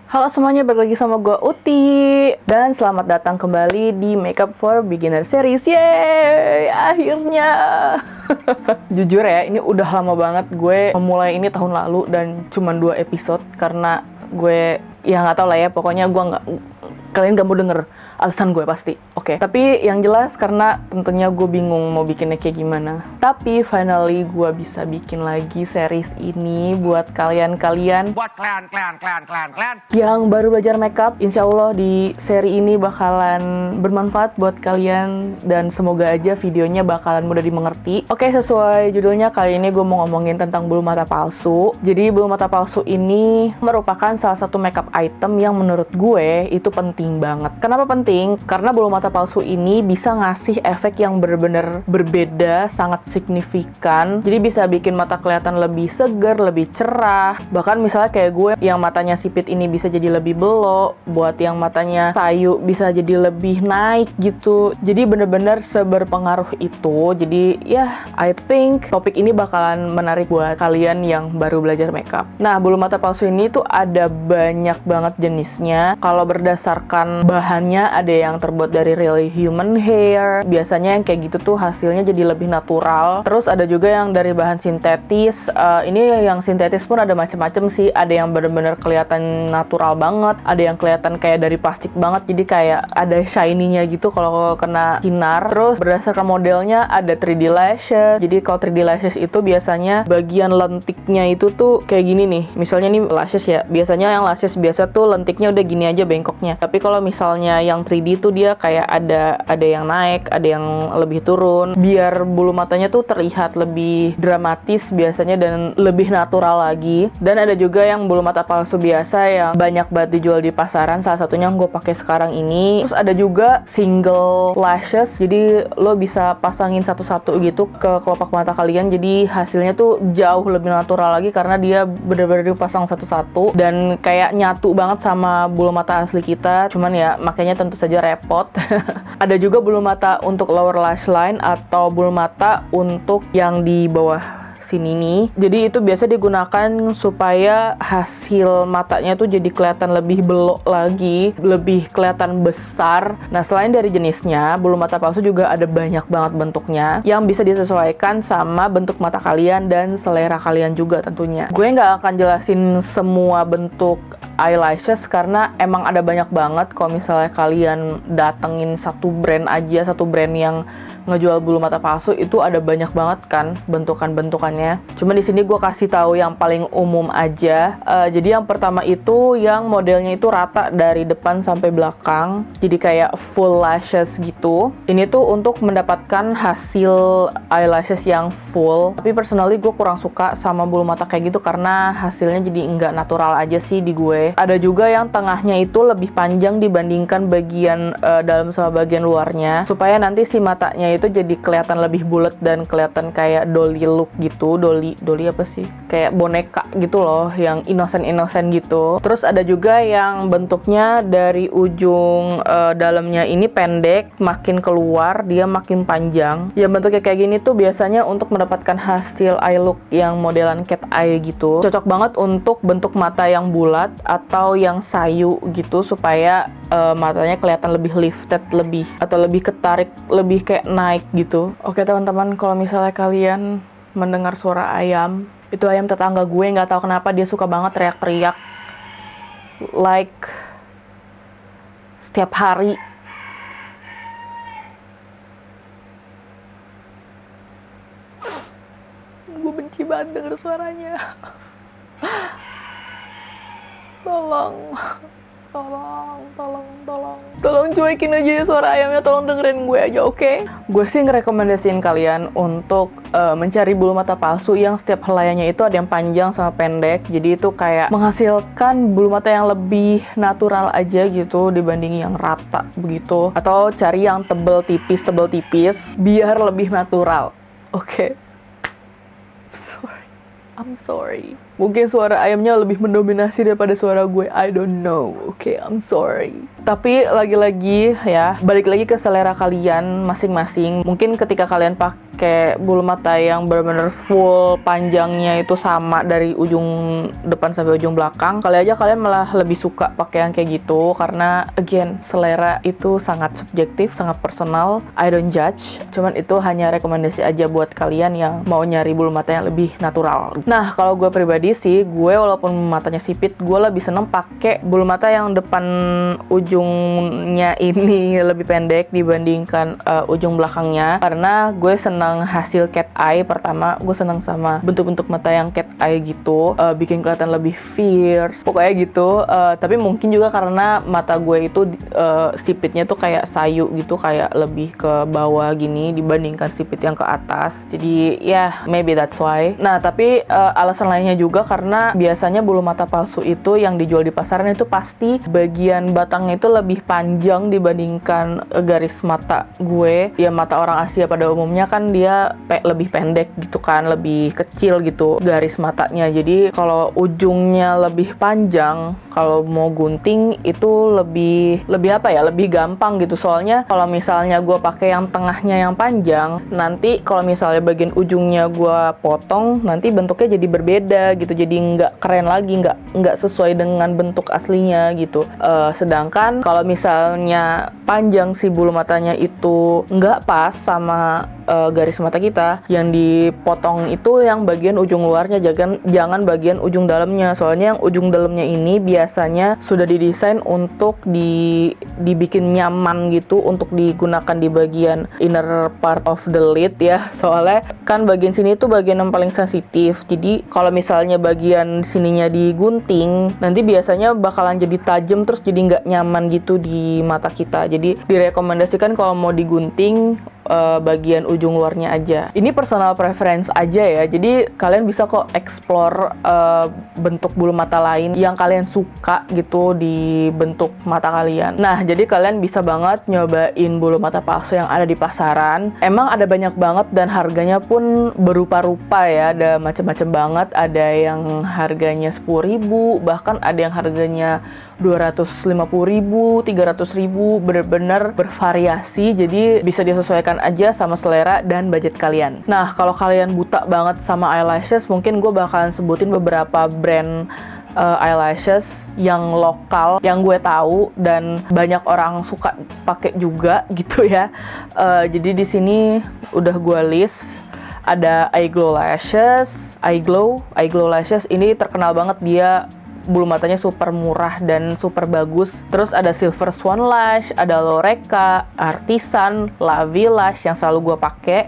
Halo semuanya, balik lagi sama gue Uti. Dan selamat datang kembali di Makeup for Beginner Series. Yeay, akhirnya. Jujur ya, ini udah lama banget. Gue memulai ini tahun lalu dan cuma 2 episode. Karena gue, ya gak tau lah ya, pokoknya kalian gak mau denger alasan gue pasti. Oke. Tapi yang jelas karena tentunya gue bingung mau bikinnya kayak gimana. Tapi finally gue bisa bikin lagi series ini buat kalian-kalian. Buat kalian Yang baru belajar makeup. Insya Allah di seri ini bakalan bermanfaat buat kalian. Dan semoga aja videonya bakalan mudah dimengerti. Oke, sesuai judulnya kali ini gue mau ngomongin tentang bulu mata palsu. Jadi bulu mata palsu ini merupakan salah satu makeup item yang menurut gue itu penting banget. Kenapa penting? Karena bulu mata palsu ini bisa ngasih efek yang benar-benar berbeda, sangat signifikan. Jadi bisa bikin mata kelihatan lebih segar, lebih cerah. Bahkan misalnya kayak gue yang matanya sipit ini bisa jadi lebih belok, buat yang matanya sayu bisa jadi lebih naik gitu. Jadi benar-benar seberpengaruh itu. Jadi ya, I think topik ini bakalan menarik buat kalian yang baru belajar makeup. Nah, bulu mata palsu ini tuh ada banyak banget jenisnya. Kalau berdasarkan bahannya, ada yang terbuat dari really human hair. Biasanya yang kayak gitu tuh hasilnya jadi lebih natural. Terus ada juga yang dari bahan sintetis. Ini yang sintetis pun ada macam-macam sih. Ada yang benar-benar kelihatan natural banget. Ada yang kelihatan kayak dari plastik banget. Jadi kayak ada shiny-nya gitu kalau kena sinar. Terus berdasarkan modelnya ada 3D lashes. Jadi kalau 3D lashes itu biasanya bagian lentiknya itu tuh kayak gini nih. Misalnya nih lashes ya. Biasanya yang lashes biasa tuh lentiknya udah gini aja bengkoknya. Tapi kalau misalnya yang 3D tuh dia kayak ada yang naik, ada yang lebih turun, biar bulu matanya tuh terlihat lebih dramatis biasanya dan lebih natural lagi. Dan ada juga yang bulu mata palsu biasa yang banyak banget dijual di pasaran, salah satunya yang gue pakai sekarang ini. Terus ada juga single lashes, jadi lo bisa pasangin satu-satu gitu ke kelopak mata kalian, jadi hasilnya tuh jauh lebih natural lagi karena dia bener-bener dipasang satu-satu dan kayak nyatu banget sama bulu mata asli kita. Cuman ya makanya tentu saja repot. Ada juga bulu mata untuk lower lash line atau bulu mata untuk yang di bawah sini nih. Jadi itu biasa digunakan supaya hasil matanya tuh jadi kelihatan lebih belok lagi, lebih kelihatan besar. Nah, selain dari jenisnya, bulu mata palsu juga ada banyak banget bentuknya yang bisa disesuaikan sama bentuk mata kalian dan selera kalian juga tentunya. Gue nggak akan jelasin semua bentuk eyelashes karena emang ada banyak banget. Kalau misalnya kalian datengin satu brand aja, satu brand yang ngejual bulu mata palsu, itu ada banyak banget kan bentukan-bentukannya. Cuma di sini gue kasih tahu yang paling umum aja. Jadi yang pertama itu yang modelnya itu rata dari depan sampai belakang. Jadi kayak full lashes gitu. Ini tuh untuk mendapatkan hasil eyelashes yang full. Tapi personally gue kurang suka sama bulu mata kayak gitu karena hasilnya jadi nggak natural aja sih di gue. Ada juga yang tengahnya itu lebih panjang dibandingkan bagian dalam sama bagian luarnya, supaya nanti si matanya itu jadi kelihatan lebih bulat dan kelihatan kayak dolly look gitu. Dolly apa sih? Kayak boneka gitu loh, yang innocent gitu. Terus ada juga yang bentuknya dari ujung dalamnya ini pendek, makin keluar dia makin panjang. Ya bentuknya kayak gini tuh biasanya untuk mendapatkan hasil eye look yang modelan cat eye gitu. Cocok banget untuk bentuk mata yang bulat atau yang sayu gitu, supaya matanya kelihatan lebih lifted, lebih ketarik, lebih kayak naik gitu. Oke teman-teman, kalau misalnya kalian mendengar suara ayam, itu ayam tetangga gue, nggak tahu kenapa dia suka banget teriak-teriak like setiap hari. Gue benci banget denger suaranya. Tolong cuekin aja ya suara ayamnya, tolong dengerin gue aja, oke? Gue sih ngerekomendasiin kalian untuk mencari bulu mata palsu yang setiap helaiannya itu ada yang panjang sama pendek. Jadi itu kayak menghasilkan bulu mata yang lebih natural aja gitu dibanding yang rata begitu. Atau cari yang tebel tipis biar lebih natural. Oke. I'm sorry. Mungkin suara ayamnya lebih mendominasi daripada suara gue. I don't know. Oke, I'm sorry. Tapi lagi-lagi ya, balik lagi ke selera kalian masing-masing. Mungkin ketika kalian pakai bulu mata yang benar-benar full panjangnya itu sama dari ujung depan sampai ujung belakang, kali aja kalian malah lebih suka pakai yang kayak gitu. Karena again, selera itu sangat subjektif, sangat personal. I don't judge. Cuman itu hanya rekomendasi aja buat kalian yang mau nyari bulu mata yang lebih natural. Nah, kalau gue pribadi sih, gue walaupun matanya sipit, gue lebih seneng pakai bulu mata yang depan ujungnya ini lebih pendek dibandingkan ujung belakangnya, karena gue seneng hasil cat eye. Pertama, gue seneng sama bentuk-bentuk mata yang cat eye gitu, bikin kelihatan lebih fierce pokoknya gitu. Tapi mungkin juga karena mata gue itu sipitnya tuh kayak sayu gitu, kayak lebih ke bawah gini dibandingkan sipit yang ke atas. Jadi ya, maybe that's why. Nah, tapi alasan lainnya juga karena biasanya bulu mata palsu itu yang dijual di pasaran itu pasti bagian batangnya itu lebih panjang dibandingkan garis mata gue. Ya, mata orang Asia pada umumnya kan dia lebih pendek gitu kan, lebih kecil gitu garis matanya. Jadi kalau ujungnya lebih panjang, kalau mau gunting itu lebih apa ya, lebih gampang gitu. Soalnya kalau misalnya gue pakai yang tengahnya yang panjang, nanti kalau misalnya bagian ujungnya gue potong, nanti bentuknya jadi berbeda gitu, jadi nggak keren lagi, nggak sesuai dengan bentuk aslinya gitu. Sedangkan kalau misalnya panjang si bulu matanya itu nggak pas sama garis mata kita, yang dipotong itu yang bagian ujung luarnya, jangan bagian ujung dalamnya. Soalnya yang ujung dalamnya ini biasanya sudah didesain untuk dibikin nyaman gitu, untuk digunakan di bagian inner part of the lid ya. Soalnya kan bagian sini tuh bagian yang paling sensitif. Jadi kalau misalnya bagian sininya digunting, nanti biasanya bakalan jadi tajam, terus jadi nggak nyaman gitu di mata kita. Jadi direkomendasikan kalau mau digunting bagian ujung luarnya aja. Ini personal preference aja ya. Jadi kalian bisa kok explore bentuk bulu mata lain yang kalian suka gitu di bentuk mata kalian. Nah, jadi kalian bisa banget nyobain bulu mata palsu yang ada di pasaran. Emang ada banyak banget dan harganya pun berupa-rupa ya. Ada macam-macam banget. Ada yang harganya 10.000, bahkan ada yang harganya 250.000, 300.000, bener-bener bervariasi. Jadi bisa disesuaikan aja sama selera dan budget kalian. Nah, kalau kalian buta banget sama eyelashes, mungkin gue bakalan sebutin beberapa brand eyelashes yang lokal yang gue tahu dan banyak orang suka pakai juga gitu ya. Jadi di sini udah gue list. Ada Eyeglow Lashes, Eyeglow Lashes ini terkenal banget, dia bulu matanya super murah dan super bagus. Terus ada Silver Swan Lash, ada Loreka, Artisan, La Vie Lash yang selalu gue pakai,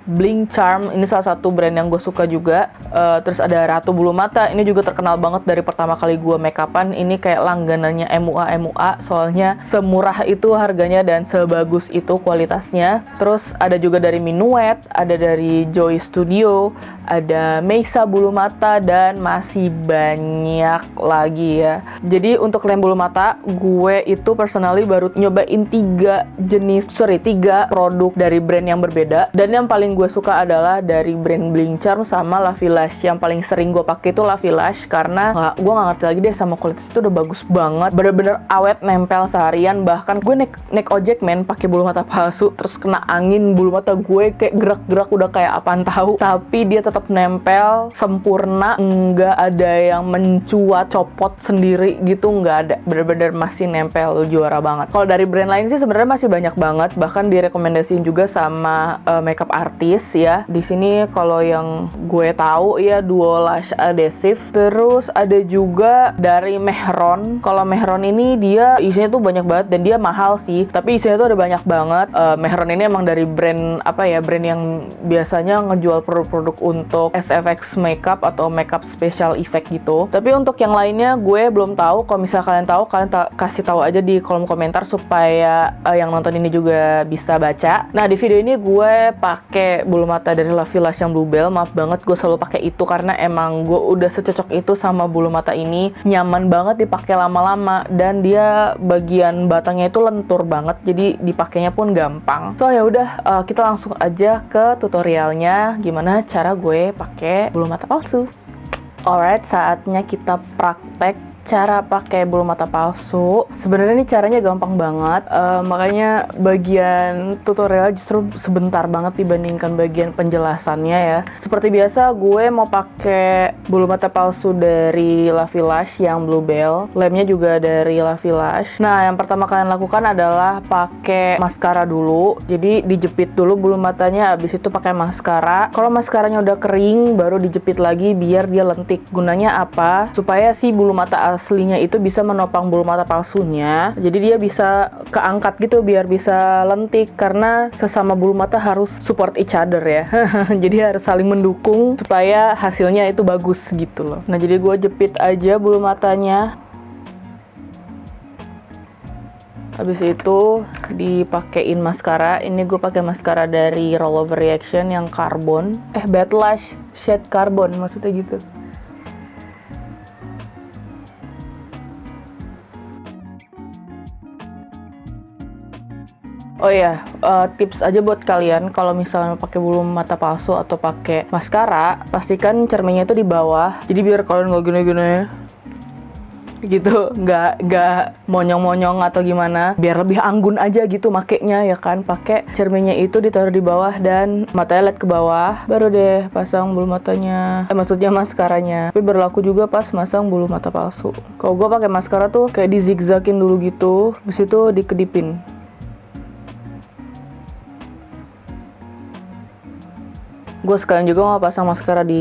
Bling Charm, ini salah satu brand yang gue suka juga. Terus ada Ratu Bulu Mata, ini juga terkenal banget dari pertama kali gue make upan. Ini kayak langganannya MUA, soalnya semurah itu harganya dan sebagus itu kualitasnya. Terus ada juga dari Minuet, ada dari Joy Studio, ada Meisa Bulu Mata, dan masih banyak lagi ya. Jadi untuk lem bulu mata, gue itu personally baru nyobain 3 produk dari brand yang berbeda. Dan yang paling gue suka adalah dari brand Bling Charm sama La Vie Lash. Yang paling sering gue pakai itu La Vie Lash, karena gue gak ngerti lagi deh sama kualitas itu udah bagus banget. Bener-bener awet, nempel seharian. Bahkan gue naik ojek men pakai bulu mata palsu, terus kena angin, bulu mata gue kayak gerak-gerak udah kayak apaan tahu, tapi dia tetap nempel sempurna, nggak ada yang mencuat, copot sendiri gitu, nggak ada, bener-bener masih nempel, juara banget. Kalau dari brand lain sih sebenarnya masih banyak banget, bahkan direkomendasiin juga sama makeup artist ya. Di sini kalau yang gue tahu ya Duo Lash Adhesive, terus ada juga dari Mehron. Kalau Mehron ini dia isinya tuh banyak banget dan dia mahal sih, tapi isinya tuh ada banyak banget. Mehron ini emang dari brand brand yang biasanya ngejual produk-produk untuk SFX makeup atau makeup special effect gitu. Tapi untuk yang lainnya gue belum tahu. Kalau misalnya kalian tahu, kalian kasih tahu aja di kolom komentar supaya yang nonton ini juga bisa baca. Nah, di video ini gue pakai bulu mata dari La Vie Lash yang Bluebell. Maaf banget, gue selalu pakai itu karena emang gue udah secocok itu sama bulu mata ini. Nyaman banget dipakai lama-lama dan dia bagian batangnya itu lentur banget, jadi dipakainya pun gampang. So ya udah, kita langsung aja ke tutorialnya gimana cara gue pakai bulu mata palsu. Alright, saatnya kita praktek cara pakai bulu mata palsu. Sebenarnya ini caranya gampang banget, makanya bagian tutorial justru sebentar banget dibandingkan bagian penjelasannya ya. Seperti biasa, gue mau pakai bulu mata palsu dari Lavilash yang Bluebell. Lemnya juga dari Lavilash. Nah, yang pertama kalian lakukan adalah pakai maskara dulu. Jadi dijepit dulu bulu matanya, habis itu pakai maskara. Kalau maskaranya udah kering, baru dijepit lagi biar dia lentik. Gunanya apa? Supaya si bulu mata aslinya itu bisa menopang bulu mata palsunya, jadi dia bisa keangkat gitu biar bisa lentik, karena sesama bulu mata harus support each other ya. Jadi harus saling mendukung supaya hasilnya itu bagus gitu loh. Nah, jadi gue jepit aja bulu matanya, habis itu dipakein maskara. Ini gue pakai maskara dari Rollover Reaction yang carbon, Bad Lash shade carbon maksudnya gitu. Oh ya, tips aja buat kalian kalau misalnya pakai bulu mata palsu atau pakai maskara, pastikan cerminnya itu di bawah. Jadi biar kalian nggak gini-gini gitu, nggak monyong-monyong atau gimana, biar lebih anggun aja gitu makainya ya kan. Pakai cerminnya itu ditaruh di bawah dan matanya lihat ke bawah, baru deh pasang bulu matanya, maksudnya maskaranya. Tapi berlaku juga pas masang bulu mata palsu. Kalau gue pakai maskara tuh kayak di zigzagin dulu gitu, habis itu dikedipin. Gue sekalian juga mau pasang maskara di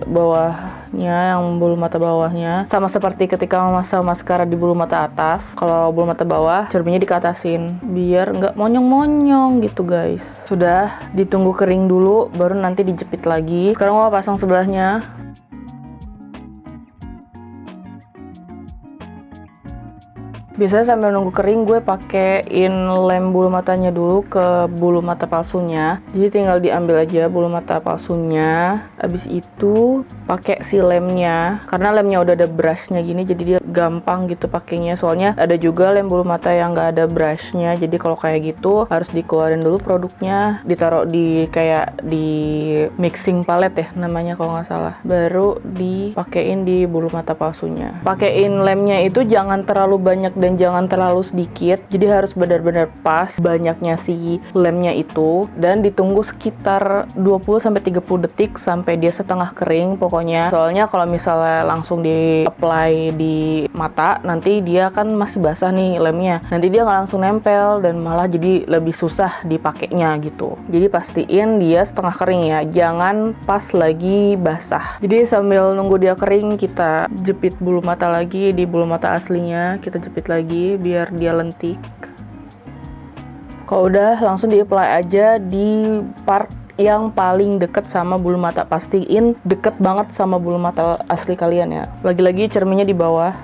bawahnya, yang bulu mata bawahnya. Sama seperti ketika memasang maskara di bulu mata atas, kalau bulu mata bawah, cerminnya dikeatasin biar nggak monyong-monyong gitu guys. Sudah, ditunggu kering dulu, baru nanti dijepit lagi. Sekarang gue pasang sebelahnya. Biasanya sambil nunggu kering, gue pakein lem bulu matanya dulu ke bulu mata palsunya. Jadi tinggal diambil aja bulu mata palsunya. Abis itu pakai si lemnya. Karena lemnya udah ada brushnya gini, jadi dia gampang gitu pakainya. Soalnya ada juga lem bulu mata yang nggak ada brushnya. Jadi kalau kayak gitu harus dikeluarin dulu produknya, ditaruh di kayak di mixing palette ya namanya kalau nggak salah. Baru dipakein di bulu mata palsunya. Pakein lemnya itu jangan terlalu banyak dan jangan terlalu sedikit, jadi harus benar-benar pas banyaknya si lemnya itu, dan ditunggu sekitar 20-30 detik sampai dia setengah kering pokoknya. Soalnya kalau misalnya langsung di apply di mata, nanti dia kan masih basah nih lemnya, nanti dia nggak langsung nempel dan malah jadi lebih susah dipakainya gitu. Jadi pastiin dia setengah kering ya, jangan pas lagi basah. Jadi sambil nunggu dia kering, kita jepit bulu mata lagi di bulu mata aslinya, kita jepit lagi biar dia lentik. Kalau udah, langsung di-apply aja di part yang paling deket sama bulu mata. Pastiin deket banget sama bulu mata asli kalian ya. Lagi-lagi cerminnya di bawah.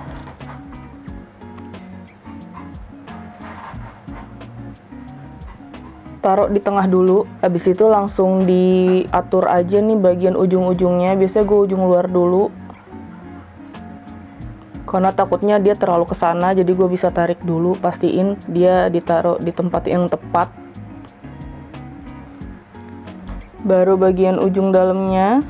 Taruh di tengah dulu, habis itu langsung diatur aja nih bagian ujung-ujungnya. Biasanya gue ujung luar dulu, karena takutnya dia terlalu kesana, jadi gue bisa tarik dulu, pastiin dia ditaruh di tempat yang tepat. Baru bagian ujung dalamnya.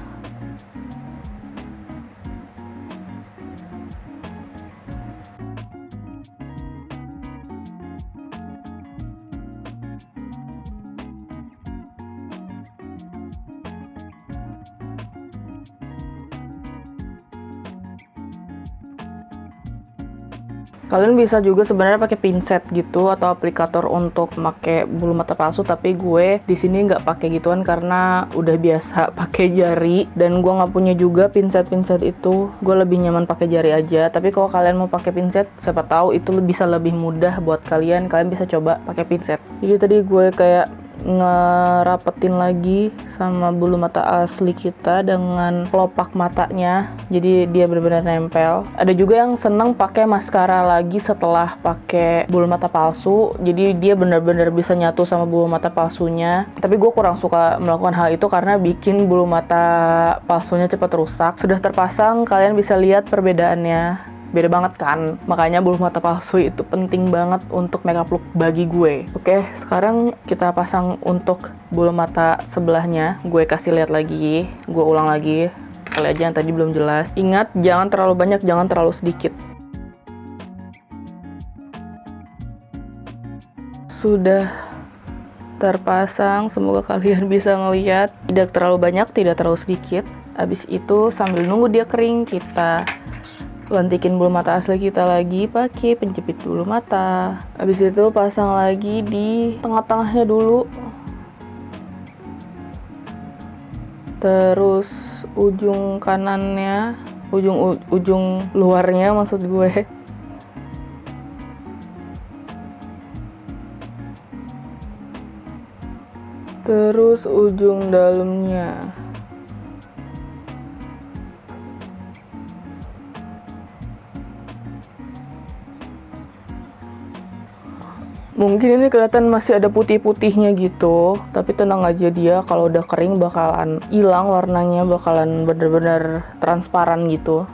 Kalian bisa juga sebenarnya pakai pinset gitu atau aplikator untuk pakai bulu mata palsu, tapi gue di sini nggak pakai gituan karena udah biasa pakai jari dan gue nggak punya juga pinset itu. Gue lebih nyaman pakai jari aja. Tapi kalau kalian mau pakai pinset, siapa tahu itu bisa lebih mudah buat kalian. Kalian bisa coba pakai pinset. Jadi tadi gue kayak ngerapetin lagi sama bulu mata asli kita dengan kelopak matanya, jadi dia benar-benar nempel. Ada juga yang seneng pakai maskara lagi setelah pakai bulu mata palsu, jadi dia benar-benar bisa nyatu sama bulu mata palsunya. Tapi gue kurang suka melakukan hal itu karena bikin bulu mata palsunya cepat rusak. Sudah terpasang, kalian bisa lihat perbedaannya. Beda banget kan? Makanya bulu mata palsu itu penting banget untuk makeup look bagi gue. Oke, sekarang kita pasang untuk bulu mata sebelahnya. Gue kasih lihat lagi, gue ulang lagi. sekali aja yang tadi belum jelas. Ingat, jangan terlalu banyak, jangan terlalu sedikit. Sudah terpasang, semoga kalian bisa ngelihat. Tidak terlalu banyak, tidak terlalu sedikit. Habis itu sambil nunggu dia kering, kita lentikin bulu mata asli kita lagi pakai penjepit bulu mata. Habis itu pasang lagi di tengah-tengahnya dulu. Terus ujung kanannya, ujung luarnya maksud gue. Terus ujung dalamnya. Mungkin ini kelihatan masih ada putih-putihnya gitu, tapi tenang aja, dia kalau udah kering bakalan hilang warnanya, bakalan bener-bener transparan gitu.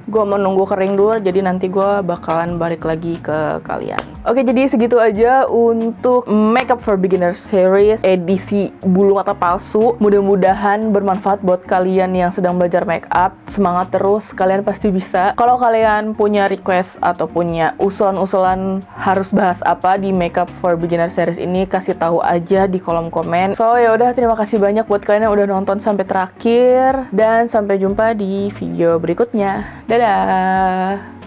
Gue menunggu kering dulu, jadi nanti gue bakalan balik lagi ke kalian. Oke, jadi segitu aja untuk Makeup for Beginner series edisi bulu mata palsu. Mudah-mudahan bermanfaat buat kalian yang sedang belajar makeup. Semangat terus, kalian pasti bisa. Kalau kalian punya request atau punya usulan-usulan harus bahas apa di Makeup for Beginner series ini, kasih tahu aja di kolom komen. So ya udah, terima kasih banyak buat kalian yang udah nonton sampai terakhir, dan sampai jumpa di video berikutnya. Dadah!